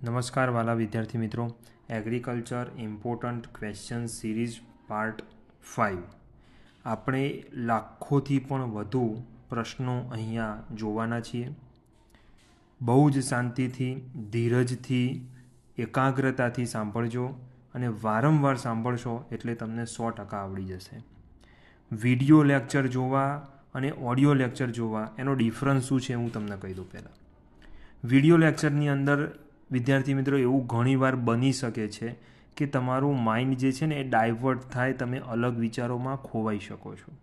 નમસ્કાર વાલા વિદ્યાર્થી મિત્રો, agriculture important question series part 5 આપણે લાખોથી પણ વધુ પ્રશ્નો અહીંયા જોવાના છીએ. બહુ જ શાંતિથી, ધીરજથી, એકાગ્રતાથી સાંભળજો અને વારંવાર સાંભળશો એટલે તમને 100% આવડી જશે. વિડીયો લેક્ચર જોવા અને ઓડિયો લેક્ચર જોવા એનો ડિફરન્સ શું છે હું તમને કહી દઉં. પહેલાં વિડીયો લેક્ચરની અંદર વિદ્યાર્થી મિત્રો એવું ઘણીવાર બની શકે છે કે તમારું માઇન્ડ જે છે ને એ ડાયવર્ટ થાય, તમે અલગ વિચારોમાં ખોવાઈ શકો છો.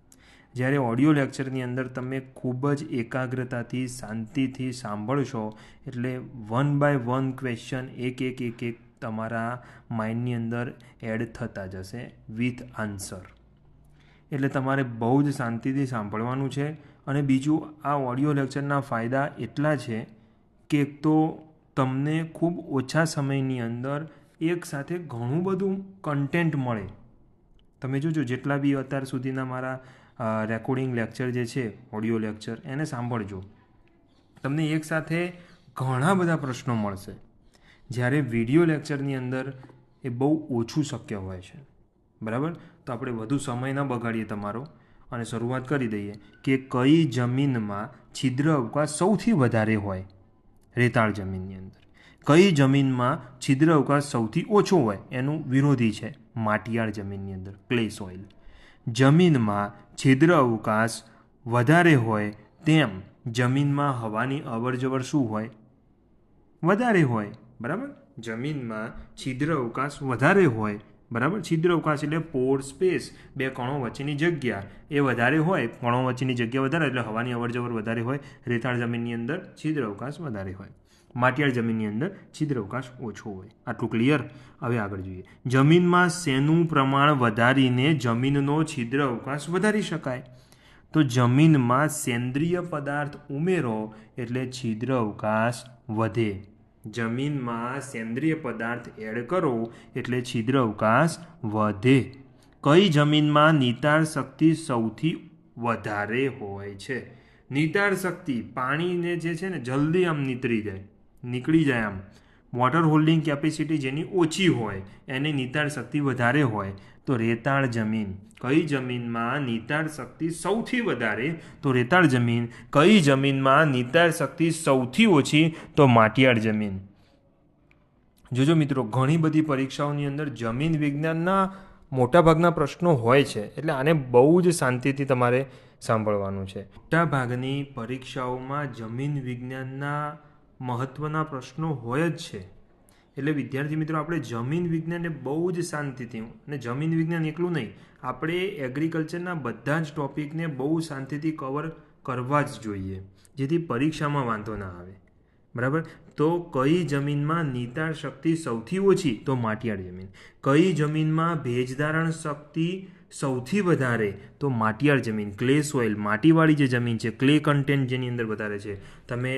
જ્યારે ઓડિયો લેક્ચરની અંદર તમે ખૂબ જ એકાગ્રતાથી, શાંતિથી સાંભળશો એટલે 1 by 1 ક્વેશ્ચન એક તમારા માઇન્ડની અંદર એડ થતા જશે વિથ આન્સર. એટલે તમારે બહુ જ શાંતિથી સાંભળવાનું છે. અને બીજું, આ ઓડિયો લેક્ચરના ફાયદા એટલા છે કે એક તો તમને ખૂબ ઓછા સમયની અંદર એકસાથે ઘણું બધું કન્ટેન્ટ મળે. તમે જોજો જેટલા બી અત્યાર સુધીના મારા રેકોર્ડિંગ લેક્ચર જે છે, ઓડિયો લેક્ચર, એને સાંભળજો. તમને એકસાથે ઘણા બધા પ્રશ્નો મળશે. જ્યારે વિડીયો લેક્ચરની અંદર એ બહુ ઓછું શક્ય હોય છે. બરાબર? તો આપણે વધુ સમય ન બગાડીએ તમારો અને શરૂઆત કરી દઈએ કે કઈ જમીનમાં છિદ્ર અવકાશ સૌથી વધારે હોય. રેતાળ જમીનની અંદર. કઈ જમીનમાં છિદ્ર અવકાશ સૌથી ઓછો હોય એનું વિરોધી છે માટીયાળ જમીનની અંદર, ક્લે સોઇલ. જમીનમાં છિદ્ર અવકાશ વધારે હોય તેમ જમીનમાં હવાની અવરજવર શું હોય? વધારે હોય. બરાબર? જમીનમાં છિદ્ર અવકાશ વધારે હોય. બરાબર? છિદ્ર અવકાશ એટલે પોર સ્પેસ, બે કણો વચ્ચેની જગ્યા એ વધારે હોય. કણો વચ્ચેની જગ્યા વધારે એટલે હવાની અવરજવર વધારે હોય. રેતાળ જમીનની અંદર છિદ્ર અવકાશ વધારે હોય. માટીયાળ જમીનની અંદર છિદ્ર અવકાશ ઓછો હોય. આટલું ક્લિયર? હવે આગળ જોઈએ. જમીનમાં શેનું પ્રમાણ વધારીને જમીનનો છિદ્ર અવકાશ વધારી શકાય? તો જમીનમાં સેન્દ્રિય પદાર્થ ઉમેરો એટલે છિદ્ર અવકાશ વધે. જમીનમાં સેન્દ્રિય પદાર્થ એડ કરો એટલે છિદ્ર અવકાશ વધે. કઈ જમીનમાં નિતાર શક્તિ સૌથી વધારે હોય છે? નિતાર શક્તિ, પાણીને જે છે ને જલ્દી આમ નીકળી જાય આમ. વોટર હોલ્ડિંગ કેપેસિટી જેની ઓછી હોય એની નિતાર શક્તિ વધારે હોય. તો રેતાળ જમીન. કઈ જમીનમાં નિતાર શક્તિ સૌથી વધારે? તો રેતાળ જમીન. કઈ જમીનમાં નિતાર શક્તિ સૌથી ઓછી? તો માટીયાળ જમીન. જોજો મિત્રો, ઘણી બધી પરીક્ષાઓની અંદર જમીન વિજ્ઞાનના મોટાભાગના પ્રશ્નો હોય છે. એટલે આને બહુ જ શાંતિથી તમારે સાંભળવાનું છે. મોટાભાગની પરીક્ષાઓમાં જમીન વિજ્ઞાનના મહત્ત્વના પ્રશ્નો હોય જ છે. એટલે વિદ્યાર્થી મિત્રો, આપણે જમીન વિજ્ઞાનને બહુ જ શાંતિથી, અને જમીન વિજ્ઞાન એકલું નહીં, આપણે એગ્રીકલ્ચરના બધા જ ટોપિકને બહુ શાંતિથી કવર કરવા જ જોઈએ, જેથી પરીક્ષામાં વાંધો ના આવે. બરાબર? તો કઈ જમીનમાં નિતાર શક્તિ સૌથી ઓછી? તો માટીયાળ જમીન. કઈ જમીનમાં ભેજધારણ શક્તિ સૌથી વધારે? તો માટીયાળ જમીન. ક્લે સોઇલ, માટીવાળી જે જમીન છે, ક્લે કન્ટેન્ટ જેની અંદર વધારે છે. તમે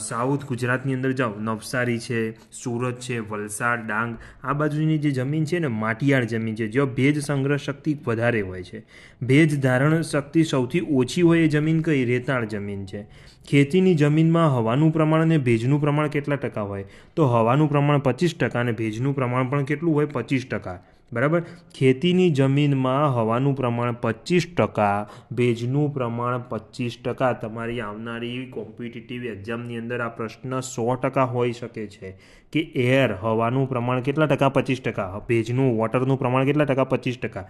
સાઉથ ગુજરાતની અંદર જાઓ, નવસારી છે, સુરત છે, વલસાડ, ડાંગ, આ બાજુની જે જમીન છે ને માટીયાળ જમીન છે, જ્યાં ભેજ સંગ્રહ શક્તિ વધારે હોય છે. ભેજ ધારણ શક્તિ સૌથી ઓછી હોય એ જમીન કઈ? રેતાળ જમીન છે. ખેતીની જમીનમાં હવાનું પ્રમાણ અને ભેજનું પ્રમાણ કેટલા ટકા હોય? તો હવાનું પ્રમાણ 25% અને ભેજનું પ્રમાણ પણ કેટલું હોય? 25%. બરાબર? ખેતીની જમીનમાં હવાનું પ્રમાણ 25%, ભેજનું પ્રમાણ 25%. તમારી આવનારી કોમ્પિટિટિવ એક્ઝામની અંદર આ પ્રશ્ન 100% હોઈ શકે છે કે એર, હવાનું પ્રમાણ કેટલા ટકા? 25%. ભેજનું, વોટરનું પ્રમાણ કેટલા ટકા? 25%.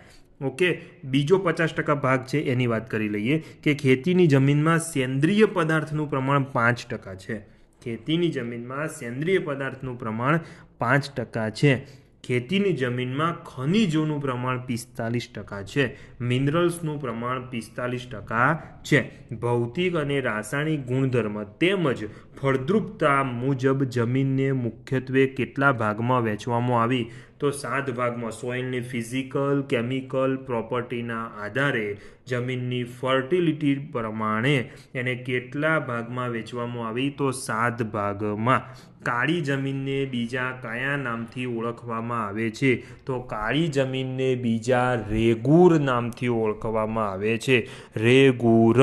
ઓકે. બીજો 50% ભાગ છે એની વાત કરી લઈએ કે ખેતીની જમીનમાં સેન્દ્રિય પદાર્થનું પ્રમાણ 5% છે. ખેતીની જમીનમાં સેન્દ્રિય પદાર્થનું પ્રમાણ 5% છે. ખેતીની જમીનમાં ખનિજોનું પ્રમાણ 45% છે. મિનરલ્સનું પ્રમાણ 45% છે. ભૌતિક અને રાસાયણિક ગુણધર્મ તેમજ ફળદ્રુપતા મુજબ જમીનને મુખ્યત્વે કેટલા ભાગમાં વહેંચવામાં આવી? તો 7 ભાગમાં. સોઇલની ફિઝિકલ, કેમિકલ પ્રોપર્ટીના આધારે જમીનની ફર્ટિલિટી પ્રમાણે એને કેટલા ભાગમાં વહેંચવામાં આવી? તો 7 ભાગમાં. કાળી જમીનને બીજા કયા નામથી ઓળખવામાં આવે છે? તો કાળી જમીનને બીજા રેગુર નામથી ઓળખવામાં આવે છે. રેગુર.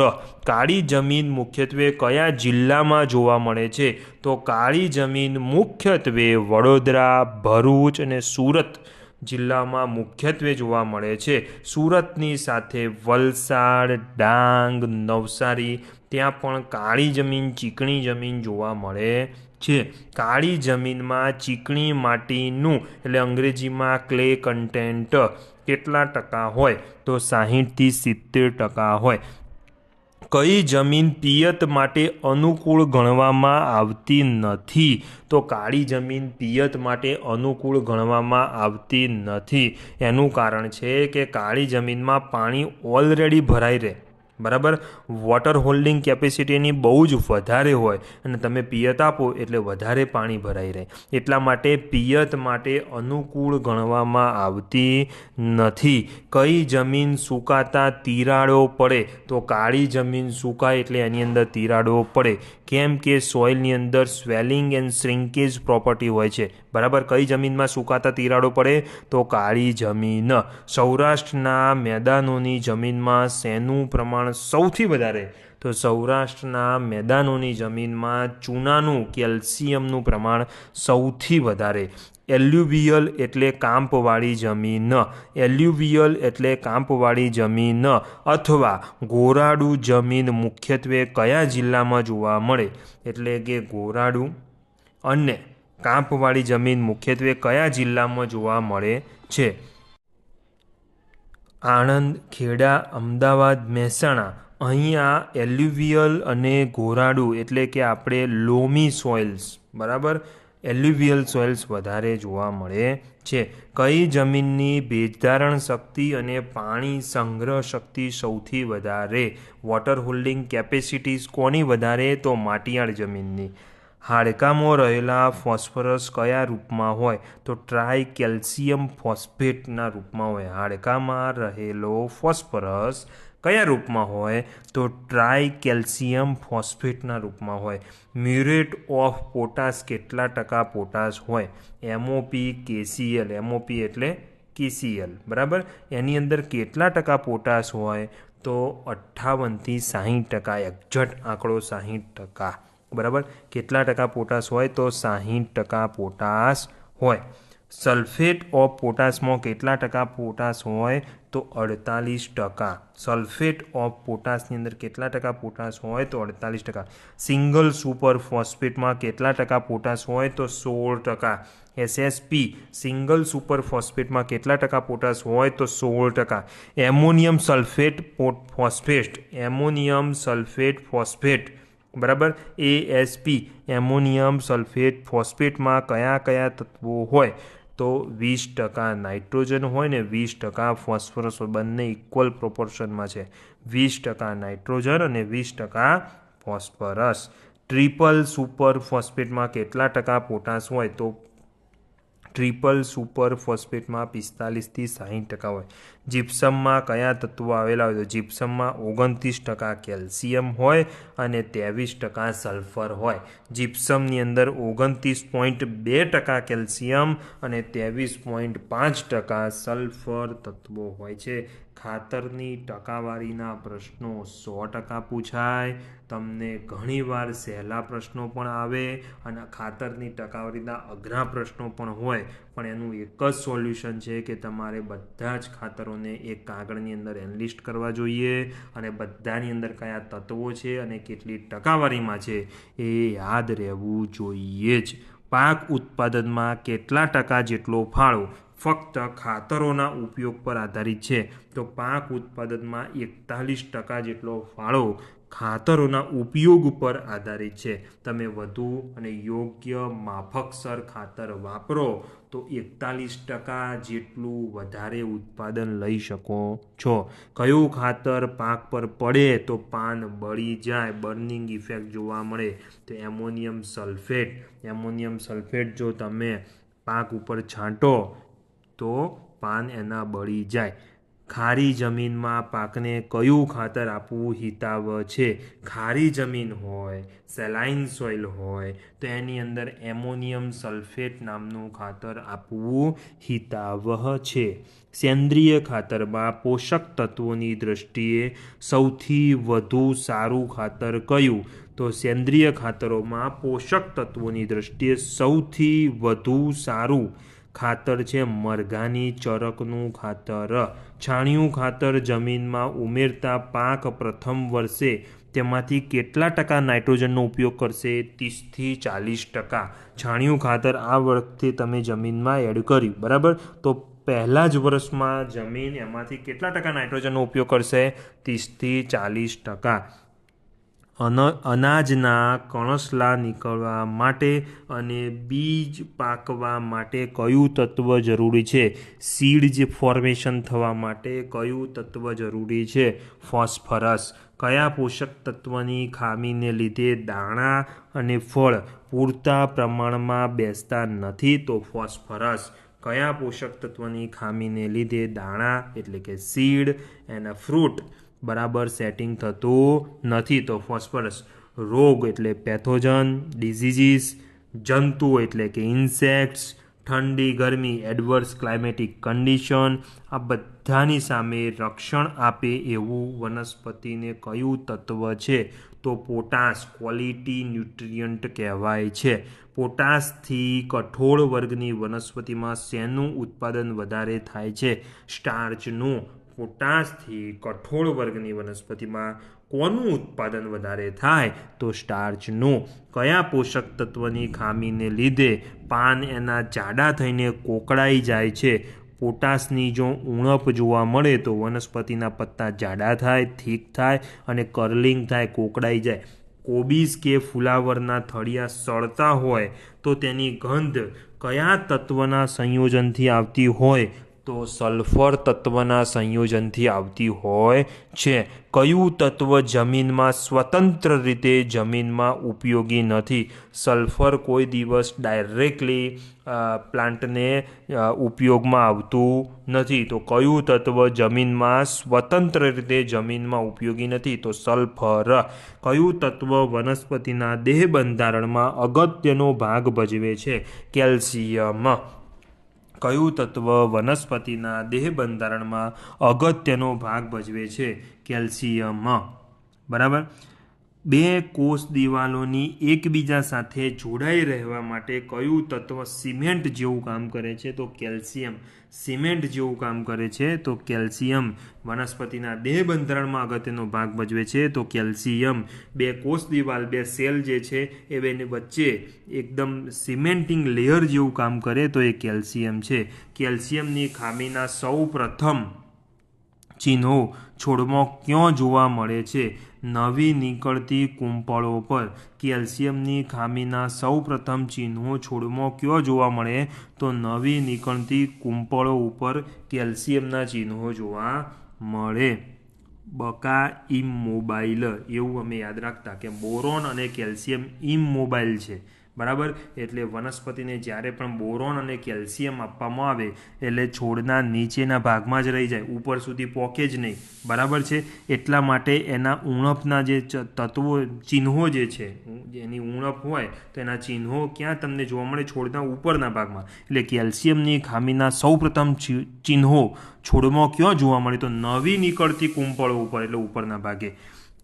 કાળી જમીન મુખ્યત્વે કયા જિલ્લામાં જોવા મળે છે? તો કાળી જમીન મુખ્યત્વે વડોદરા, ભરૂચ અને સુરત જિલ્લામાં મુખ્યત્વે જોવા મળે છે. સુરતની સાથે વલસાડ, ડાંગ, નવસારી ત્યાં પણ કાળી જમીન, ચીકણી જમીન જોવા મળે છે. કાળી જમીનમાં ચીકણી માટીનું એટલે અંગ્રેજીમાં ક્લે કન્ટેન્ટ કેટલા ટકા હોય? તો 60-70% હોય. કઈ જમીન પિયત માટે અનુકૂળ ગણવામાં આવતી નથી? તો કાળી જમીન પિયત માટે અનુકૂળ ગણવામાં આવતી નથી. એનું કારણ છે કે કાળી જમીનમાં પાણી ઓલરેડી ભરાઈ રહે, બરાબર. વોટર હોલ્ડિંગ કેપેસિટીની બહુ જ વધારે હોય અને તમે પિયત આપો એટલે વધારે પાણી ભરાઈ રહે. એટલા માટે પિયત માટે અનુકૂળ ગણવામાં આવતી નથી. કઈ જમીન સુકાતા તિરાડો પડે? તો કાળી જમીન સુકાય એટલે એની અંદર તિરાડો પડે. કેમ કે સોઇલની અંદર સ્વેલિંગ એન્ડ શ્રિંકેજ પ્રોપર્ટી હોય છે, બરાબર. કઈ જમીનમાં સુકાતા તિરાડો પડે? તો કાળી જમીન. સૌરાષ્ટ્રના મેદાનોની જમીનમાં શેનું પ્રમાણ સૌથી વધારે? તો સૌરાષ્ટ્રના મેદાનોની જમીનમાં ચૂનાનું, કેલ્શિયમનું પ્રમાણ સૌથી વધારે. એલ્યુવિયલ એટલે કાંપવાળી જમીન. એલ્યુવિયલ એટલે કાંપવાળી જમીન અથવા ગોરાડુ જમીન મુખ્યત્વે કયા જિલ્લામાં જોવા મળે? એટલે કે ગોરાડુ અને કાંપવાળી જમીન મુખ્યત્વે કયા જિલ્લામાં જોવા મળે છે? આણંદ, ખેડા, અમદાવાદ, મહેસાણા. અહીંયા એલ્યુવિયલ અને ગોરાડુ એટલે કે આપણે લોમી સોઇલ્સ, બરાબર, એલ્યુવિયલ સોઇલ્સ વધારે જોવા મળે છે. કઈ જમીનની ભેજધારણ શક્તિ અને પાણી સંગ્રહ શક્તિ સૌથી વધારે? વોટર હોલ્ડિંગ કેપેસિટીઝ કોની વધારે? તો માટીયાળ જમીનની. હાડકામાં રહેલા ફોસ્ફરસ કયા રૂપમાં હોય? તો ટ્રાય કેલ્શિયમ ફોસ્ફેટના રૂપમાં હોય. હાડકામાં રહેલો ફોસ્ફરસ કયા રૂપમાં હોય? તો ટ્રાય કેલ્શિયમ ફોસ્ફેટના રૂપમાં હોય. મ્યુરેટ ઓફ પોટાશ કેટલા ટકા પોટાશ હોય? MOP, KCl. MOP એટલે KCl, બરાબર. એની અંદર કેટલા ટકા પોટાશ હોય? તો 58-60%. એક્ઝેક્ટ આંકડો 60%, બરાબર. કેટલા ટકા પોટાશ હોય? તો 60% પોટાશ હોય. સલ્ફેટ ઓફ પોટાશમાં કેટલા ટકા પોટાશ હોય? તો 48%. સલ્ફેટ ઓફ પોટાશની અંદર કેટલા ટકા પોટાશ હોય? તો 48%. સિંગલ સુપર ફોસ્ફેટમાં કેટલા ટકા પોટાશ હોય? તો 16%. SSP સિંગલ સુપર ફોસ્ફેટમાં કેટલા ટકા પોટાશ હોય? તો 16%. Ammonium sulphate phosphate, ammonium sulphate phosphate, બરાબર, ASP એમોનિયમ સલ્ફેટ ફોસ્ફેટમાં કયા કયા તત્વો હોય? તો 20% નાઇટ્રોજન હોય ને 20% ફોસ્ફરસ હોય. બંને ઇક્વલ પ્રોપોર્શનમાં છે. 20% નાઇટ્રોજન અને 20% ફોસ્ફરસ. ટ્રિપલ સુપર ફોસ્ફેટમાં કેટલા ટકા પોટાશ હોય? તો ટ્રિપલ સુપર ફોસ્ફેટમાં 45-60% હોય. જીપ્સમમાં કયા તત્વો આવેલા હોય? તો જીપ્સમમાં 29% કેલ્શિયમ હોય અને 23% સલ્ફર હોય. જીપ્સમની અંદર 29.2% કેલ્શિયમ અને 23.5% સલ્ફર તત્વો હોય છે. ખાતરની ટકાવારીના પ્રશ્નો 100% પૂછાય. તમને ઘણીવાર સહેલા પ્રશ્નો પણ આવે અને ખાતરની ટકાવારીના અઘરા પ્રશ્નો પણ હોય, પણ એનું એક જ સોલ્યુશન છે કે તમારે બધા જ ખાતરોને એક કાગળની અંદર એનલિસ્ટ કરવા જોઈએ અને બધાની અંદર કયા તત્વો છે અને કેટલી ટકાવારીમાં છે એ યાદ રહેવું જોઈએ જ. પાક ઉત્પાદનમાં કેટલા ટકા જેટલો ફાળો ફક્ત ખાતરોના ઉપયોગ પર આધારિત છે? તો પાક ઉત્પાદનમાં 41% જેટલો ફાળો ખાતરોના ઉપયોગ પર આધારિત છે. તમે વધુ અને યોગ્ય માફકસર ખાતર વાપરો તો 41% જેટલું વધારે ઉત્પાદન લઈ શકો છો. કયું ખાતર પાક પર પડે તો પાન બળી જાય, બર્નિંગ ઇફેક્ટ જોવા મળે? તો એમોનિયમ સલ્ફેટ. એમોનિયમ સલ્ફેટ જો તમે પાક ઉપર છાંટો તો પાન એના બળી જાય. ખારી જમીનમાં પાકને કયું ખાતર આપવું હિતાવહ છે? ખારી જમીન હોય, સેલાઇન સોઇલ હોય તો એની અંદર એમોનિયમ સલ્ફેટ નામનું ખાતર આપવું હિતાવહ છે. સેન્દ્રિય ખાતરમાં પોષક તત્વોની દૃષ્ટિએ સૌથી વધુ સારું ખાતર કયું? તો સેન્દ્રિય ખાતરોમાં પોષક તત્વોની દૃષ્ટિએ સૌથી વધુ સારું ખાતર છે મરઘાની ચરકનું ખાતર. છાણિયું ખાતર જમીનમાં ઉમેરતા પાક પ્રથમ વર્ષે તેમાંથી કેટલા ટકા નાઇટ્રોજનનો ઉપયોગ કરશે? 30થી 40%. છાણિયું ખાતર આ વખતે તમે જમીનમાં એડ કર્યું, બરાબર, તો પહેલા જ વર્ષમાં જમીન એમાંથી કેટલા ટકા નાઇટ્રોજનનો ઉપયોગ કરશે? 30થી 40%. અનાજના કણસલા નીકળવા માટે અને બીજ પાકવા માટે કયું તત્વ જરૂરી છે? સીડ જે ફોર્મેશન થવા માટે કયું તત્વ જરૂરી છે? ફોસ્ફરસ. કયા પોષક તત્વની ખામીને લીધે દાણા અને ફળ પૂરતા પ્રમાણમાં બેસતા નથી? તો ફોસ્ફરસ. કયા પોષક તત્વની ખામીને લીધે દાણા એટલે કે સીડ એના ફ્રૂટ બરાબર સેટિંગ થતું નથી? તો ફોસ્ફરસ. રોગ એટલે પેથોજન, ડિઝીઝીસ. જંતુ એટલે કે ઇન્સેક્ટ્સ. ઠંડી ગરમી એડવર્સ ક્લાઇમેટિક કન્ડિશન. આ બધાની સામે રક્ષણ આપે એવું વનસ્પતિને કયું તત્વ છે? તો પોટાશ ક્વોલિટી ન્યુટ્રિયન્ટ કહેવાય છે. પોટાશથી કઠોળ વર્ગની વનસ્પતિમાં શેનું ઉત્પાદન વધારે થાય છે? સ્ટાર્ચનું. પોટાશથી કઠોળ વર્ગની વનસ્પતિમાં કોનું ઉત્પાદન વધારે થાય? તો સ્ટાર્ચનું. કયા પોષક તત્વની ખામીને લીધે પાન એના જાડા થઈને કોકડાઈ જાય છે? પોટાશની જો ઉણપ જોવા મળે તો વનસ્પતિના પત્તા જાડા થાય, થીક થાય અને કર્લિંગ થાય, કોકડાઈ જાય. કોબીજ કે ફુલાવરના થળિયા સડતા હોય તો તેની ગંધ કયા તત્વના સંયોજનથી આવતી હોય? તો સલ્ફર તત્વના સંયોજનથી આવતી હોય છે. કયું તત્વ જમીનમાં સ્વતંત્ર રીતે જમીનમાં ઉપયોગી નથી? સલ્ફર કોઈ દિવસ ડાયરેક્ટલી પ્લાન્ટને ઉપયોગમાં આવતું નથી. તો કયું તત્વ જમીનમાં સ્વતંત્ર રીતે જમીનમાં ઉપયોગી નથી? તો સલ્ફર. કયું તત્વ વનસ્પતિના દેહ બંધારણમાં અગત્યનો ભાગ ભજવે છે? કેલ્શિયમ. કયું તત્વ વનસ્પતિના દેહ બંધારણમાં અગત્યનો ભાગ ભજવે છે? કેલ્શિયમ. બરાબર. બે કોષ દિવાલોની એકબીજા સાથે જોડાઈ રહેવા માટે કયું તત્વ સિમેન્ટ જેવું કામ કરે છે? તો કેલ્શિયમ. સિમેન્ટ જેવું કામ કરે છે તો કેલ્શિયમ. વનસ્પતિના દેહ બંધારણમાં અગત્યનો ભાગ ભજવે છે તો કેલ્શિયમ. બે કોષ દિવાલ, બે સેલ જે છે એ બેની વચ્ચે એકદમ સિમેન્ટિંગ લેયર જેવું કામ કરે તો એ કેલ્શિયમ છે. કેલ્શિયમની ખામીના સૌ પ્રથમ ચિહ્નો છોડમાં ક્યાં જોવા મળે છે? નવી નીકળતી કૂંપળો પર. કેલ્શિયમની ખામીના સૌ પ્રથમ ચિહ્નો છોડમાં ક્યાં જોવા મળે? તો નવી નીકળતી કૂંપળો ઉપર કેલ્શિયમના ચિહ્નો જોવા મળે. બકા ઇમોબાઇલ. એવું અમે યાદ રાખતા કે બોરોન અને કેલ્શિયમ ઇમોબાઇલ છે, બરાબર. એટલે વનસ્પતિને જ્યારે પણ બોરોન અને કેલ્શિયમ આપવામાં આવે એટલે છોડના નીચેના ભાગમાં જ રહી જાય, ઉપર સુધી પહોંચે જ નહીં, બરાબર છે. એટલા માટે એના ઉણપના જે તત્વો ચિહ્નો જે છે, એની ઉણપ હોય તો એના ચિહ્નો ક્યાં તમને જોવા મળે? છોડના ઉપરના ભાગમાં. એટલે કેલ્શિયમની ખામીના સૌપ્રથમ ચિહ્નો છોડમાં ક્યાં જોવા મળે? તો નવી નીકળતી કૂંપળો ઉપર એટલે ઉપરના ભાગે.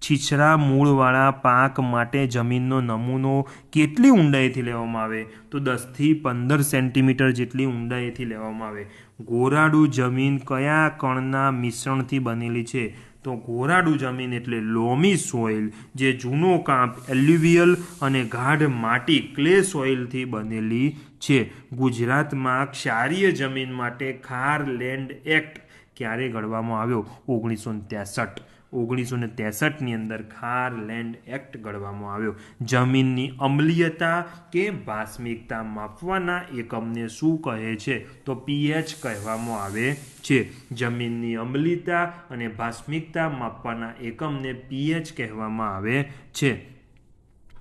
છીછરા મૂળવાળા પાક માટે જમીનનો નમૂનો કેટલી ઊંડાઈથી લેવામાં આવે? તો 10થી 15 સેન્ટીમીટર જેટલી ઊંડાઈથી લેવામાં આવે. ગોરાડુ જમીન કયા કણના મિશ્રણથી બનેલી છે? તો ગોરાડુ જમીન એટલે લોમી સોઇલ, જે જૂનો કાંપ, એલ્યુવિયલ અને ગાઢ માટી ક્લે સોઇલથી બનેલી છે. ગુજરાતમાં ક્ષારીય જમીન માટે ખાર લેન્ડ એક્ટ ક્યારે ઘડવામાં આવ્યો? 1963. 1963ની અંદર ખાર લેન્ડ એક્ટ ઘડવામાં આવ્યો. જમીનની અમ્લીયતા કે ભાસ્મિકતા માપવાના એકમને શું કહે છે? તો pH કહેવામાં આવે છે. જમીનની અમ્લીયતા અને ભાસ્મિકતા માપવાના એકમને pH કહેવામાં આવે છે.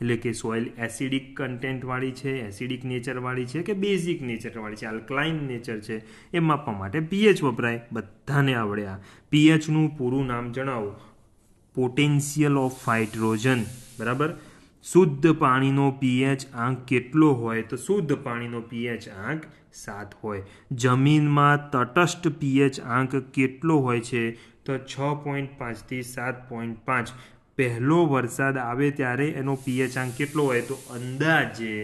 એટલે કે સોઇલ એસિડિક કન્ટેન્ટવાળી છે, એસિડિક નેચરવાળી છે કે બેઝિક નેચરવાળી છે, આલ્કલાઇન નેચર છે, એ માપવા માટે પીએચ વપરાય. બધાને આવડે. આ પીએચનું પૂરું નામ જણાવો. Potential of hydrogen. બરાબર. શુદ્ધ પાણીનો પીએચ આંક કેટલો હોય? તો શુદ્ધ પાણીનો પીએચ આંક 7 હોય. જમીનમાં તટસ્થ પીએચ આંક કેટલો હોય છે? તો 6.5 થી 7.5. પહેલો વરસાદ આવે ત્યારે એનો પીએચ આંક કેટલો હોય? તો અંદાજે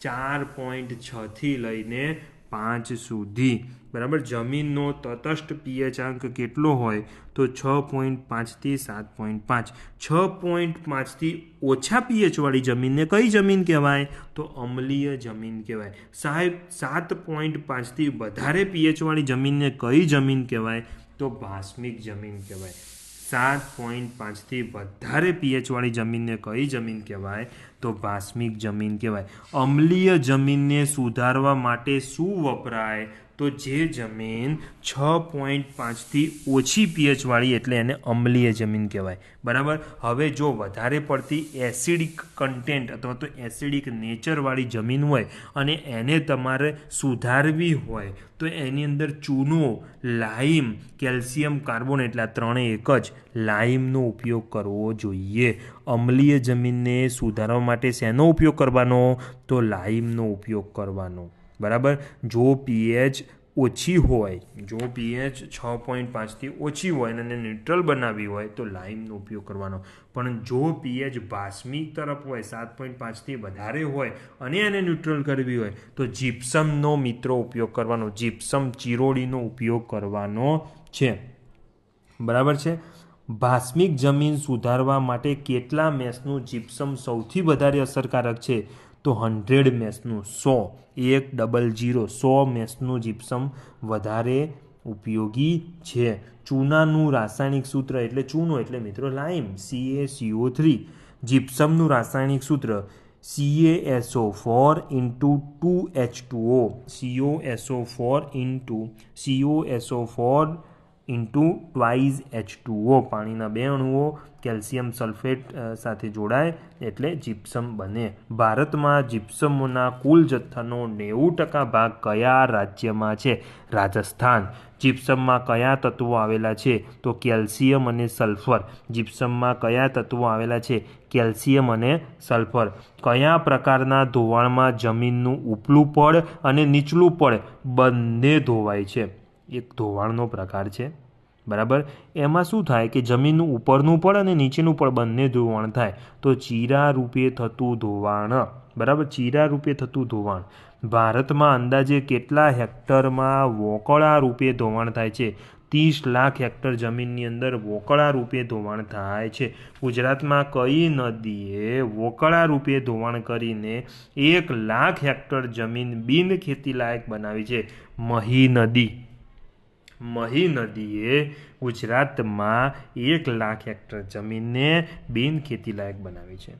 4.6 થી લઈને 5 સુધી. બરાબર. જમીનનો તટસ્થ પીએચ આંક કેટલો હોય? તો 6.5 થી 7.5. 6.5થી ઓછા પીએચવાળી જમીનને કઈ જમીન કહેવાય? તો અમ્લીય જમીન કહેવાય. સાહેબ 7.5થી વધારે પીએચવાળી જમીનને કઈ જમીન કહેવાય? તો ભાસ્મિક જમીન કહેવાય. 7.5થી વધારે પીએચવાળી જમીનને કઈ જમીન કહેવાય? તો ભાસ્મિક જમીન કહેવાય. અમ્લીય જમીનને સુધારવા માટે શું વપરાય? તો જે જમીન 6.5થી ઓછી પીએચવાળી એટલે એને અમ્લીય જમીન કહેવાય. બરાબર. હવે જો વધારે પડતી એસિડિક કન્ટેન્ટ અથવા તો એસિડિક નેચરવાળી જમીન હોય અને એને તમારે સુધારવી હોય તો એની અંદર ચૂનો, લાઇમ, કેલ્શિયમ કાર્બોનેટ એટલે આ ત્રણેય એક જ લાઇમનો ઉપયોગ કરવો જોઈએ. અમ્લીય જમીનને સુધારવા માટે શેનો ઉપયોગ કરવાનો? તો લાઇમનો ઉપયોગ કરવાનો. બરાબર. જો પીએચ ઓછી હોય, જો પીએચ 6.5થી ઓછી હોય અને ન્યુટ્રલ બનાવવી હોય તો લાઇમનો ઉપયોગ કરવાનો. પણ જો પીએચ ભાસ્મિક તરફ હોય, 7.5થી વધારે હોય અને એને ન્યુટ્રલ કરવી હોય તો જીપ્સમનો મિત્રો ઉપયોગ કરવાનો. જીપ્સમ ચિરોડીનો ઉપયોગ કરવાનો છે. બરાબર છે. ભાસ્મિક જમીન સુધારવા માટે કેટલા મેસનું જીપ્સમ સૌથી વધારે અસરકારક છે? તો 100 મેસનું. 100 મેસનું જીપ્સમ વધારે ઉપયોગી છે. ચૂનાનું રાસાયણિક સૂત્ર એટલે ચૂનો એટલે મિત્રો લાઇમ, CaCO3. જીપ્સમનું રાસાયણિક સૂત્ર CaSO4 into 2H2O. CaSO4 into twice H2O. પાણીના 2 અણુઓ કેલ્શિયમ સલ્ફેટ સાથે જોડાય એટલે જીપ્સમ બને. ભારતમાં જીપ્સમના કુલ જથ્થાનો 90% ભાગ કયા રાજ્યમાં છે? રાજસ્થાન. જીપ્સમમાં કયા તત્વો આવેલા છે? તો કેલ્શિયમ અને સલ્ફર. જીપ્સમમાં કયા તત્વો આવેલા છે? કેલ્શિયમ અને સલ્ફર. કયા પ્રકારના ધોવાણમાં જમીનનું ઉપલું પડ અને નીચલું પડ બંને ધોવાય છે? એક ધોવાણનો પ્રકાર છે. બરાબર. એમાં શું થાય કે જમીનનું ઉપરનું પડ અને નીચેનું પડ બંને ધોવાણ થાય તો ચીરા રૂપે થતું ધોવાણ. બરાબર. ચીરા રૂપે થતું ધોવાણ. ભારતમાં અંદાજે કેટલા હેક્ટરમાં વોકળા રૂપે ધોવાણ થાય છે? 30 લાખ હેક્ટર જમીનની અંદર વોકળા રૂપે ધોવાણ થાય છે. ગુજરાતમાં કઈ નદીએ વોકળા રૂપે ધોવાણ કરીને 1 લાખ હેક્ટર જમીન બિન ખેતીલાયક બનાવી છે? મહી નદી. મહી નદીએ ગુજરાતમાં 1 લાખ હેક્ટર જમીનને બિન ખેતીલાયક બનાવી છે.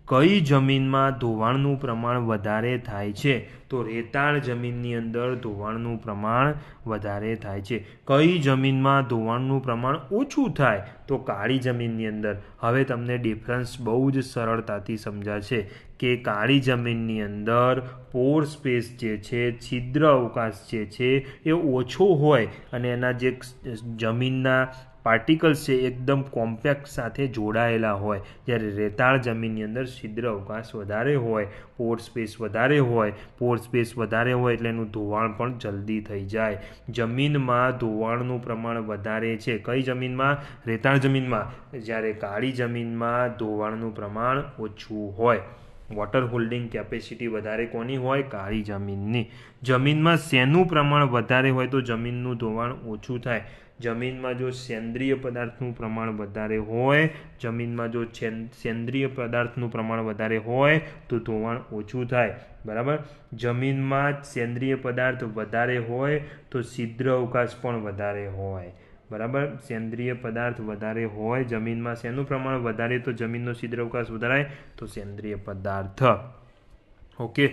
કઈ જમીનમાં ધોવાણનું પ્રમાણ વધારે થાય છે? તો રેતાળ જમીનની અંદર ધોવાણનું પ્રમાણ વધારે થાય છે. કઈ જમીનમાં ધોવાણનું પ્રમાણ ઓછું થાય? તો કાળી જમીનની અંદર. હવે તમને ડિફરન્સ બહુ જ સરળતાથી સમજાશે કે કાળી જમીનની અંદર પોર સ્પેસ જે છે, છિદ્ર અવકાશ જે છે એ ઓછો હોય અને એના જે જમીનના પાર્ટિકલ્સ છે એકદમ કોમ્પેક્ટ સાથે જોડાયેલા હોય. જ્યારે રેતાળ જમીનની અંદર છિદ્ર અવકાશ વધારે હોય, પોર સ્પેસ વધારે હોય. પોર સ્પેસ વધારે હોય એટલે એનું ધોવાણ પણ જલ્દી થઈ જાય. જમીનમાં ધોવાણનું પ્રમાણ વધારે છે કઈ જમીનમાં? રેતાળ જમીનમાં. જ્યારે કાળી જમીનમાં ધોવાણનું પ્રમાણ ઓછું હોય. વોટર હોલ્ડિંગ કેપેસિટી વધારે કોની હોય? કાળી જમીનની. જમીનમાં શેનું પ્રમાણ વધારે હોય તો જમીનનું ધોવાણ ઓછું થાય? જમીનમાં જો સેન્દ્રિય પદાર્થનું પ્રમાણ વધારે હોય, જમીનમાં જો સેન્દ્રિય પદાર્થનું પ્રમાણ વધારે હોય તો ધોવાણ ઓછું થાય. બરાબર. જમીનમાં સેન્દ્રિય પદાર્થ વધારે હોય તો છિદ્ર અવકાશ પણ વધારે હોય. બરાબર. સેન્દ્રિય પદાર્થ વધારે હોય જમીનમાં શેનું પ્રમાણ વધારે તો જમીનનો છિદ્ર અવકાશ વધારે તો સેન્દ્રિય પદાર્થ. ઓકે.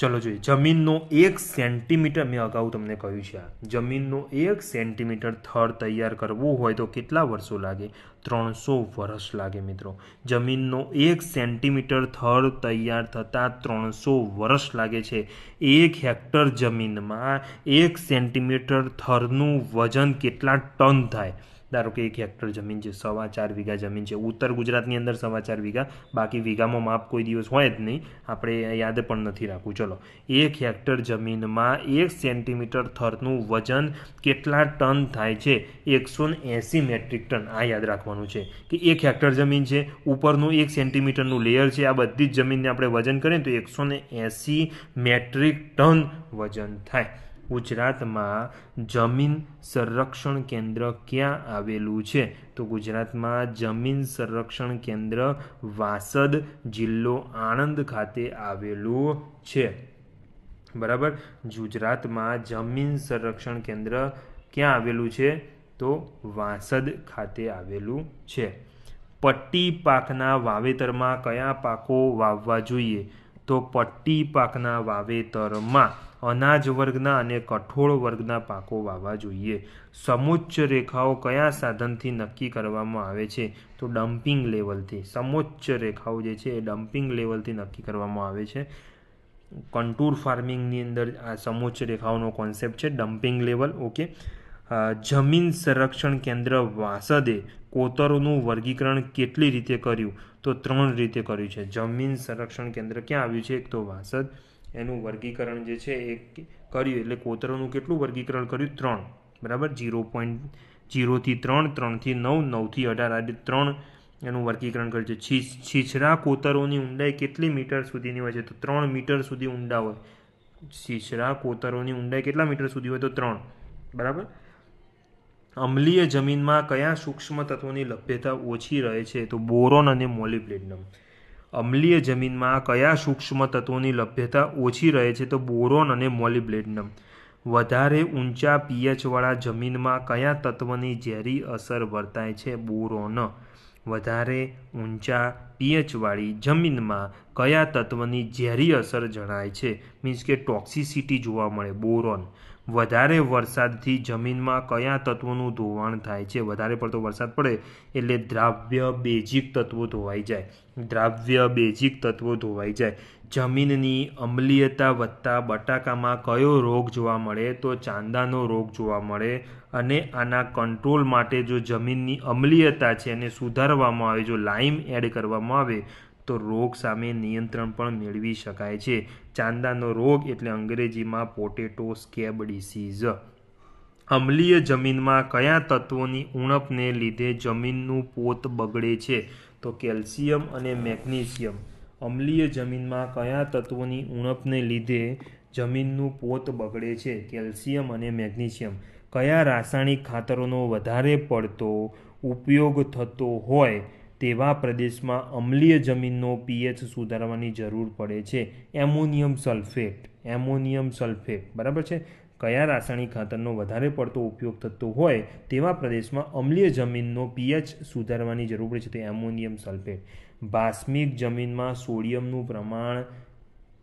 ચલો જોઈએ, જમીનનો 1 સેન્ટીમીટર, મેં અગાઉ તમને કહ્યું છે, જમીનનો 1 સેન્ટીમીટર થર તૈયાર કરવો હોય તો કેટલા વર્ષો લાગે? 300 વર્ષ લાગે મિત્રો. જમીનનો 1 સેન્ટીમીટર થર તૈયાર થતાં 300 વર્ષ લાગે છે. 1 હેક્ટર જમીનમાં 1 સેન્ટીમીટર થરનું વજન કેટલા ટન થાય? ધારો કે 1 હેક્ટર જમીન છે, 4.25 વીઘા જમીન છે. ઉત્તર ગુજરાતની અંદર 4.25 વીઘા, બાકી વીઘામાં માપ કોઈ દિવસ હોય જ નહીં, આપણે યાદ પણ નથી રાખવું. ચલો, 1 હેક્ટર જમીનમાં 1 સેન્ટીમીટર થરનું વજન કેટલા ટન થાય છે? 180 મેટ્રિક ટન. આ યાદ રાખવાનું છે કે 1 હેક્ટર જમીન છે, ઉપરનું 1 સેન્ટીમીટરનું લેયર છે, આ બધી જ જમીનને આપણે વજન કરીએ તો 180 મેટ્રિક ટન વજન થાય. ગુજરાતમાં જમીન સંરક્ષણ કેન્દ્ર ક્યાં આવેલું છે? તો ગુજરાતમાં જમીન સંરક્ષણ કેન્દ્ર વાસદ, જિલ્લો આણંદ ખાતે આવેલું છે. બરાબર. ગુજરાતમાં જમીન સંરક્ષણ કેન્દ્ર ક્યાં આવેલું છે? તો વાસદ ખાતે આવેલું છે. પટ્ટી પાકના વાવેતરમાં કયા પાકો વાવવા જોઈએ? તો પટ્ટી પાકના વાવેતરમાં અનાજ વર્ગના અને કઠોળ વર્ગના પાકો વાવવા જોઈએ. સમોચ્ચ રેખાઓ કયા સાધનથી નક્કી કરવામાં આવે છે? તો ડમ્પિંગ લેવલથી. સમોચ્ચ રેખાઓ જે છે એ ડમ્પિંગ લેવલથી નક્કી કરવામાં આવે છે. કન્ટૂર ફાર્મિંગની અંદર આ સમોચ્ચ રેખાઓનો કોન્સેપ્ટ છે, ડમ્પિંગ લેવલ. ઓકે. જમીન સંરક્ષણ કેન્દ્ર વાસદે કોતરોનું વર્ગીકરણ કેટલી રીતે કર્યું? તો 3 રીતે કર્યું છે. જમીન સંરક્ષણ કેન્દ્ર ક્યાં આવ્યું છે? એક તો વાસદ, એનું વર્ગીકરણ જે છે એ કર્યું, એટલે કોતરોનું કેટલું વર્ગીકરણ કર્યું? 3. બરાબર. 0.0 થી 3, 3 થી 9, 9 થી 18, આ 3 એનું વર્ગીકરણ કર્યું છે. છીછરા કોતરોની ઊંડાઈ કેટલી મીટર સુધીની હોય છે? તો 3 મીટર સુધી ઊંડા હોય. છીછરા કોતરોની ઊંડાઈ કેટલા મીટર સુધી હોય? તો 3. બરાબર. અમ્લીય જમીનમાં કયા સૂક્ષ્મ તત્વોની લભ્યતા ઓછી રહે છે? તો બોરોન અને મોલિબ્ડેનમ. અમ્લીય જમીનમાં કયા સૂક્ષ્મ તત્વોની લભ્યતા ઓછી રહે છે? તો બોરોન અને મોલિબ્ડેનમ. વધારે ઊંચા પીએચવાળા જમીનમાં કયા તત્વની ઝેરી અસર વર્તાય છે? બોરોન. વધારે ઊંચા પીએચવાળી જમીનમાં કયા તત્વની ઝેરી અસર જણાય છે? મીન્સ કે ટોક્સિસિટી જોવા મળે? બોરોન. વધારે વરસાદથી જમીનમાં કયા તત્વોનું ધોવાણ થાય છે? વધારે પડતો વરસાદ પડે એટલે દ્રાવ્ય બેઝિક તત્વો ધોવાઈ જાય. દ્રાવ્ય બેઝિક તત્વો ધોવાઈ જાય. જમીનની અમ્લીયતા વધતા બટાકામાં કયો રોગ જોવા મળે? તો ચાંદાનો રોગ જોવા મળે. અને આના કંટ્રોલ માટે જો જમીનની અમ્લીયતા છે એને સુધારવામાં આવે, જો લાઇમ એડ કરવામાં આવે તો રોગ સામે નિયંત્રણ પણ મેળવી શકાય છે. ચાંદાનો રોગ એટલે અંગ્રેજીમાં પોટેટો સ્કેબ ડિસીઝ. અમ્લીય જમીનમાં કયા તત્વોની ઉણપને લીધે જમીનનું પોત બગડે છે? તો કેલ્શિયમ અને મેગ્નેશિયમ. અમ્લીય જમીનમાં કયા તત્વોની ઉણપને લીધે જમીનનું પોત બગડે છે? કેલ્શિયમ અને મેગ્નેશિયમ. કયા રાસાયણિક ખાતરોનો વધારે પડતો ઉપયોગ થતો હોય તેવા પ્રદેશમાં અમ્લીય જમીનનો પીએચ સુધારવાની જરૂર પડે છે? Ammonium sulphate. Ammonium sulphate. બરાબર છે. કયા રાસાયણિક ખાતરનો વધારે પડતો ઉપયોગ થતો હોય તેવા પ્રદેશમાં અમ્લીય જમીનનો પીએચ સુધારવાની જરૂર પડે છે? તો એમોનિયમ સલ્ફેટ. ભાસ્મિક જમીનમાં સોડિયમનું પ્રમાણ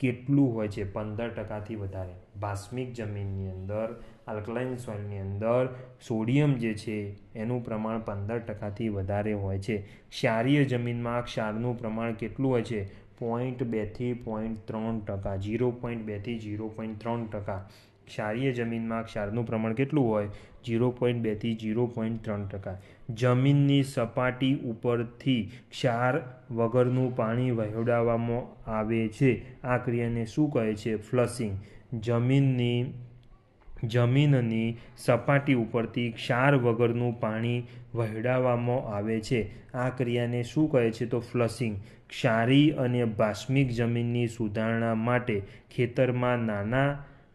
કેટલું હોય છે? 15%થી વધારે. ભાસ્મિક જમીનની અંદર, આલ્કલાઇન સોઇલની અંદર સોડિયમ જે છે એનું પ્રમાણ 15%થી વધારે હોય છે. ક્ષારીય જમીનમાં ક્ષારનું પ્રમાણ કેટલું હોય છે? 0.2 થી 0.3%. 0.2 થી 0.3%. ક્ષારીય જમીનમાં ક્ષારનું પ્રમાણ કેટલું હોય? 0.2 થી 0.3%. જમીનની સપાટી ઉપરથી ક્ષાર વગરનું પાણી વહેવડાવવામાં આવે છે. આ ક્રિયાને શું કહે છે? ફ્લશિંગ. જમીનની સપાટી ઉપરથી ક્ષાર વગરનું પાણી વહેવડાવવામાં આવે છે. આ ક્રિયાને શું કહે છે? તો ફ્લશિંગ. ક્ષારી અને ભાસ્મિક જમીનની સુધારણા માટે ખેતરમાં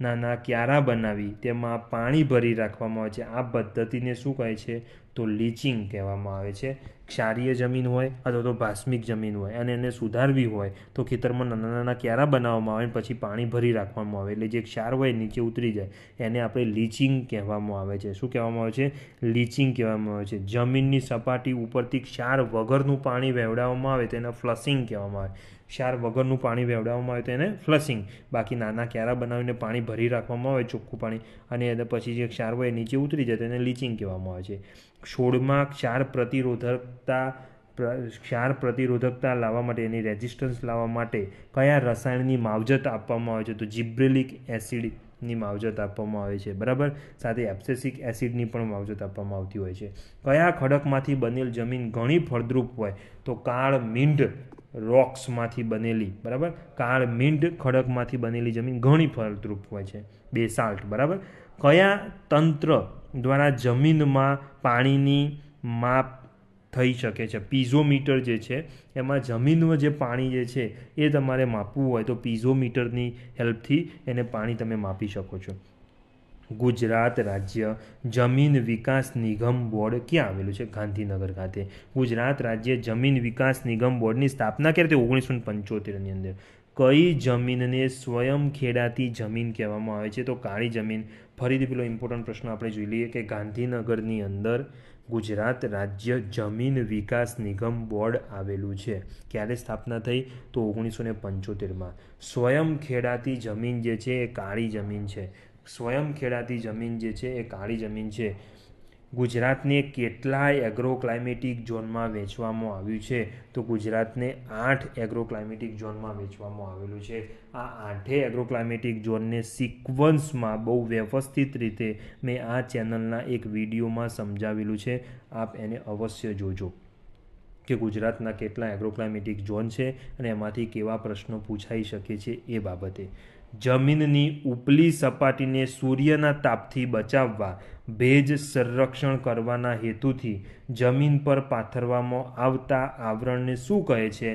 નાના ક્યારા બનાવી તેમાં પાણી ભરી રાખવામાં આવે છે. આ પદ્ધતિને શું કહે છે? તો લીચિંગ કહેવામાં આવે છે. ક્ષારીય જમીન હોય અથવા તો ભાસ્મિક જમીન હોય અને એને સુધારવી હોય તો ખેતરમાં નાના નાના ક્યારા બનાવવામાં આવે પછી પાણી ભરી રાખવામાં આવે એટલે જે ક્ષાર હોય નીચે ઉતરી જાય એને આપણે લીચિંગ કહેવામાં આવે છે. શું કહેવામાં આવે છે? લીચિંગ કહેવામાં આવે છે. જમીનની સપાટી ઉપરથી ક્ષાર વગરનું પાણી વહેવડાવવામાં આવે તો એને ફ્લશિંગ કહેવામાં આવે. ક્ષાર વગરનું પાણી વહેવડાવવામાં આવે તો એને ફ્લશિંગ. બાકી નાના ક્યારા બનાવીને પાણી ભરી રાખવામાં આવે ચોખ્ખું પાણી અને એને પછી જે ક્ષાર હોય નીચે ઉતરી જાય તો એને લીચિંગ કહેવામાં આવે છે. છોડમાં ક્ષાર પ્રતિરોધકતા લાવવા માટે એની રેઝિસ્ટન્સ લાવવા માટે કયા રસાયણની માવજત આપવામાં આવે છે? તો જિબ્રેલિક એસિડની માવજત આપવામાં આવે છે. બરાબર. સાથે એબ્સેસિક એસિડની પણ માવજત આપવામાં આવતી હોય છે. કયા ખડકમાંથી બનેલ જમીન ઘણી ફળદ્રુપ હોય? તો કાળ મીંઢ રોક્સમાંથી બનેલી, બરાબર, કાળ મીંઢ ખડકમાંથી બનેલી જમીન ઘણી ફળદ્રુપ હોય છે. બેસાલ્ટ. બરાબર. કયા તંત્ર દ્વારા જમીનમાં પાણીની માપ થઈ શકે છે? પીઝોમીટર જે છે એમાં જમીનમાં જે પાણી જે છે એ તમારે માપવું હોય તો પીઝોમીટરની હેલ્પથી એને પાણી તમે માપી શકો છો. ગુજરાત રાજ્ય જમીન વિકાસ નિગમ બોર્ડ ક્યાં આવેલું છે? ગાંધીનગર ખાતે. ગુજરાત રાજ્ય જમીન વિકાસ નિગમ બોર્ડની સ્થાપના ક્યારે થઈ? 1975ની અંદર. કઈ જમીનને સ્વયં ખેડાતી જમીન કહેવામાં આવે છે? તો કાળી જમીન. ફરીથી પેલો ઇમ્પોર્ટન્ટ પ્રશ્ન આપણે જોઈ લઈએ કે ગાંધીનગરની અંદર ગુજરાત રાજ્ય જમીન વિકાસ નિગમ બોર્ડ આવેલું છે. ક્યારે સ્થાપના થઈ? તો 1975માં. સ્વયં ખેડાતી જમીન જે છે એ કાળી જમીન છે. સ્વયં ખેડાતી જમીન જે છે એ કાળી જમીન છે. ગુજરાતને કેટલા એગ્રો ક્લાઇમેટિક ઝોનમાં વહેંચવામાં આવ્યું છે? તો ગુજરાતને 8 એગ્રો ક્લાઇમેટિક ઝોનમાં વહેંચવામાં આવેલું છે. આ 8 એગ્રો ક્લાઇમેટિક ઝોનને સિક્વન્સમાં બહુ વ્યવસ્થિત રીતે મેં આ ચેનલના એક વિડીયોમાં સમજાવેલું છે. આપ એને અવશ્ય જોજો કે ગુજરાતના કેટલા એગ્રો ક્લાઇમેટિક ઝોન છે અને એમાંથી કેવા પ્રશ્નો પૂછાઈ શકે છે એ બાબતે. જમીનની ઉપલી સપાટીને સૂર્યના તાપથી બચાવવા ભેજ સંરક્ષણ કરવાના હેતુથી જમીન પર પાથરવામાં આવતા આવરણને શું કહે છે?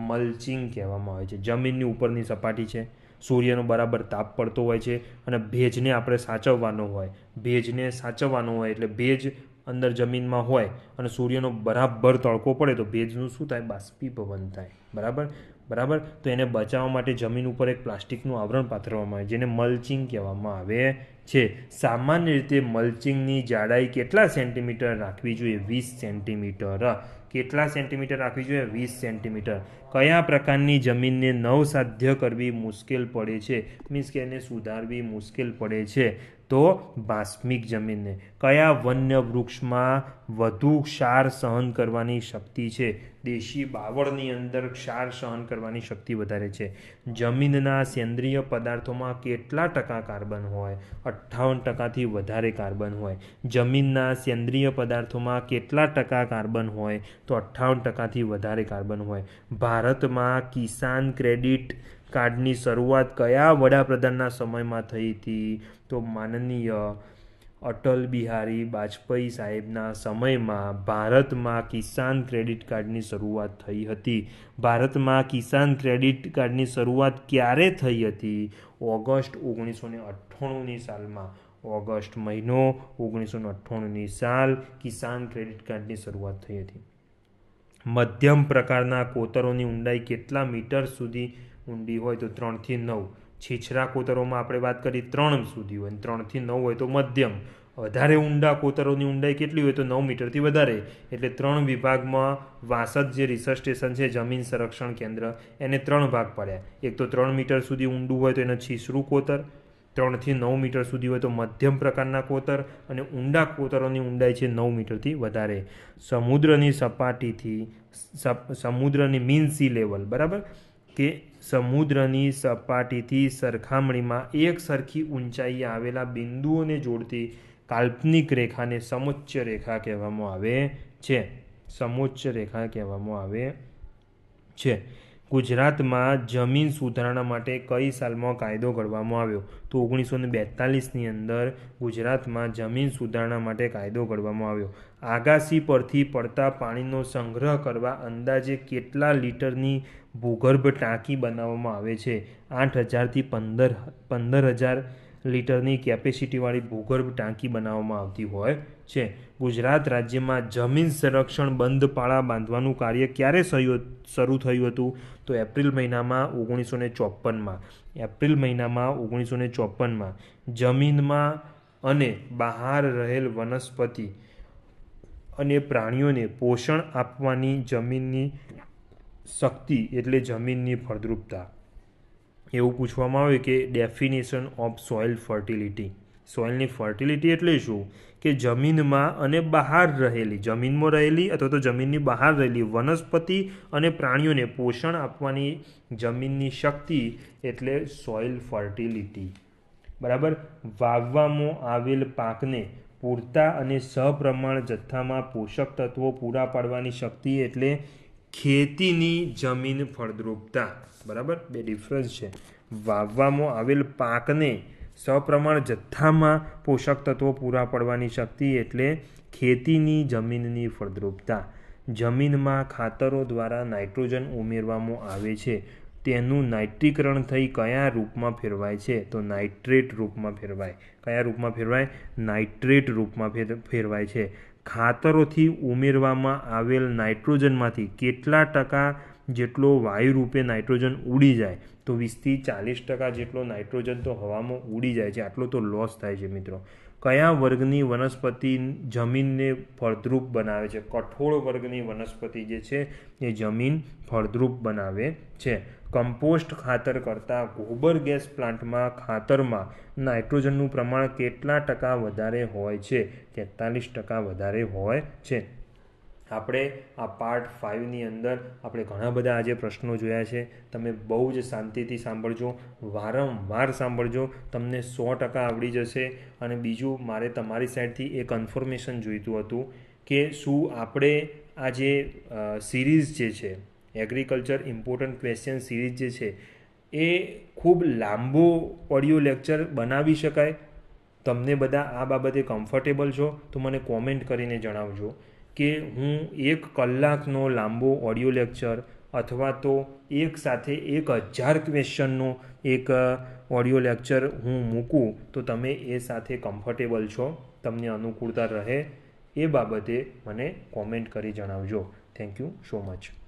મલ્ચિંગ કહેવામાં આવે છે. જમીનની ઉપરની સપાટી છે, સૂર્યનો બરાબર તાપ પડતો હોય છે અને ભેજને આપણે સાચવવાનો હોય. ભેજને સાચવવાનો હોય એટલે ભેજ અંદર જમીનમાં હોય અને સૂર્યનો બરાબર તડકો પડે તો ભેજનું શું થાય? બાષ્પીભવન થાય. બરાબર. તો એને બચાવવા માટે જમીન ઉપર એક પ્લાસ્ટિકનું આવરણ પાથરવામાં આવે જેને મલ્ચિંગ કહેવામાં આવે છે. સામાન્ય રીતે મલ્ચિંગની જાડાઈ કેટલા સેન્ટીમીટર રાખવી જોઈએ? 20 સેન્ટીમીટર. કેટલા સેન્ટીમીટર રાખવી જોઈએ? 20 સેન્ટીમીટર. કયા પ્રકારની જમીનને નવસાધ્ય કરવી મુશ્કેલ પડે છે? મીન્સ કે એને સુધારવી મુશ્કેલ પડે છે? તો ભાસ્મિક જમીનને. કયા વન્ય વૃક્ષમાં વધુ ક્ષાર સહન કરવાની શક્તિ છે? દેશી બાવળની અંદર ક્ષાર સહન કરવાની શક્તિ વધારે છે. જમીનના સેન્દ્રિય પદાર્થોમાં કેટલા ટકા કાર્બન હોય? 58%થી વધારે કાર્બન હોય. જમીનના સેન્દ્રિય પદાર્થોમાં કેટલા ટકા કાર્બન હોય? તો 58%થી વધારે કાર્બન હોય. ભારતમાં કિસાન ક્રેડિટ કાર્ડની શરૂઆત કયા વડાપ્રધાનના સમયમાં થઈ હતી? તો માનનીય અટલ બિહારી વાજપેયી સાહેબના સમયમાં ભારતમાં કિસાન ક્રેડિટ કાર્ડની શરૂઆત થઈ હતી. ભારતમાં કિસાન ક્રેડિટ કાર્ડની શરૂઆત ક્યારે થઈ હતી? ઓગસ્ટ 1998ની સાલમાં. ઓગસ્ટ મહિનો 1998ની સાલ કિસાન ક્રેડિટ કાર્ડની શરૂઆત થઈ હતી. મધ્યમ પ્રકારના કોતરોની ઊંડાઈ કેટલા મીટર સુધી ઊંડી હોય? તો 3 થી 9. છીછરા કોતરોમાં આપણે વાત કરી 3 સુધી હોય, 3 થી 9 હોય તો મધ્યમ. વધારે ઊંડા કોતરોની ઊંડાઈ કેટલી હોય? તો 9 મીટરથી વધારે. એટલે 3 વિભાગમાં વાસદ જે રિસર્ચ સ્ટેશન છે જમીન સંરક્ષણ કેન્દ્ર એને 3 ભાગ પાડ્યા. એક તો 3 મીટર સુધી ઊંડું હોય તો એને છીછરું કોતર, 3 થી 9 મીટર સુધી હોય તો મધ્યમ પ્રકારના કોતર અને ઊંડા કોતરોની ઊંડાઈ છે 9 મીટરથી વધારે. સમુદ્રની સપાટીથી સમુદ્રની મીન સી લેવલ, બરાબર, કે સમુદ્રની સપાટીથી સરખામણીમાં એક સરખી ઊંચાઈએ આવેલા બિંદુઓને જોડતી કાલ્પનિક રેખાને સમોચ્ચ રેખા કહેવામાં આવે છે. સમોચ્ચ રેખા કહેવામાં આવે છે. ગુજરાતમાં જમીન સુધારણા માટે કઈ સાલમાં કાયદો ઘડવામાં આવ્યો? તો 1942ની અંદર ગુજરાતમાં જમીન સુધારણા માટે કાયદો ઘડવામાં આવ્યો. આગાસી પરથી પડતા પાણીનો સંગ્રહ કરવા અંદાજે કેટલા લીટરની ભૂગર્ભ ટાંકી બનાવવામાં આવે છે? 8,000 થી 15,000 લીટરની કેપેસિટીવાળી ભૂગર્ભ ટાંકી બનાવવામાં આવતી હોય છે. ગુજરાત રાજ્યમાં જમીન સંરક્ષણ બંધ પાળા બાંધવાનું કાર્ય ક્યારે શરૂ થયું હતું? તો એપ્રિલ મહિનામાં 1954માં. એપ્રિલ મહિનામાં 1954માં જમીનમાં અને બહાર રહેલ વનસ્પતિ અને પ્રાણીઓને પોષણ આપવાની જમીનની શક્તિ એટલે જમીનની ફળદ્રુપતા. એવું પૂછવામાં આવે કે ડેફિનેશન ઓફ સોઇલ ફર્ટિલિટી. સોઇલની ફર્ટિલિટી એટલે શું? કે જમીનમાં અને બહાર રહેલી, જમીનમાં રહેલી અથવા તો જમીનની બહાર રહેલી વનસ્પતિ અને પ્રાણીઓને પોષણ આપવાની જમીનની શક્તિ એટલે સોઇલ ફર્ટિલિટી. બરાબર. વાવવામાં આવેલ પાકને પૂરતા અને સપ્રમાણ જથ્થામાં પોષક તત્વો પૂરા પાડવાની શક્તિ એટલે ખેતીની જમીન ફળદ્રુપતા. બરાબર, બે ડિફરન્સ છે. વાવવામાં આવેલ પાકને સપ્રમાણ જથ્થામાં પોષક તત્વો પૂરા પાડવાની શક્તિ એટલે ખેતીની જમીનની ફળદ્રુપતા. જમીનમાં ખાતરો દ્વારા નાઇટ્રોજન ઉમેરવામાં આવે છે, તેનું નાઇટ્રીકરણ થઈ કયા રૂપમાં ફેરવાય છે? તો નાઇટ્રેટ રૂપમાં ફેરવાય. કયા રૂપમાં ફેરવાય? નાઇટ્રેટ રૂપમાં ફેરવાય છે. ખાતરોથી ઉમેરવામાં આવેલ નાઇટ્રોજનમાંથી કેટલા ટકા જેટલો વાયુ રૂપે નાઇટ્રોજન ઉડી જાય? તો 20-40% જેટલો નાઇટ્રોજન તો હવામાં ઉડી જાય છે. આટલો તો લોસ થાય છે મિત્રો. કયા વર્ગની વનસ્પતિ જમીનને ફળદ્રુપ બનાવે છે? કઠોળ વર્ગની વનસ્પતિ જે છે એ જમીન ફળદ્રુપ બનાવે છે. કમ્પોસ્ટ ખાતર કરતાં ગોબર ગેસ પ્લાન્ટમાં ખાતરમાં નાઇટ્રોજનનું પ્રમાણ કેટલા ટકા વધારે હોય છે? 43% વધારે હોય છે. આપણે આ પાર્ટ 5ની અંદર આપણે ઘણા બધા આજે પ્રશ્નો જોયા છે. તમે બહુ જ શાંતિથી સાંભળજો, વારંવાર સાંભળજો, તમને 100% આવડી જશે. અને બીજું, મારે તમારી સાઈડથી એ કન્ફર્મેશન જોઈતું હતું કે શું આપણે આ જે સિરીઝ જે છે, એગ્રીકલ્ચર ઇમ્પોર્ટન્ટ ક્વેશ્ચન સિરીઝ જે છે, એ ખૂબ લાંબો ઓડિયો લેક્ચર બનાવી શકાય? તમને બધા આ બાબતે કમ્ફર્ટેબલ છો? તો મને કોમેન્ટ કરીને જણાવજો કે હું 1 કલાકનો લાંબો ઓડિયો લેક્ચર અથવા તો એક સાથે 1000 ક્વેશ્ચનનો એક ઓડિયો લેક્ચર હું મૂકું તો તમે એ સાથે કમ્ફર્ટેબલ છો, તમને અનુકૂળતા રહે, એ બાબતે મને કોમેન્ટ કરી જણાવજો. Thank you so much.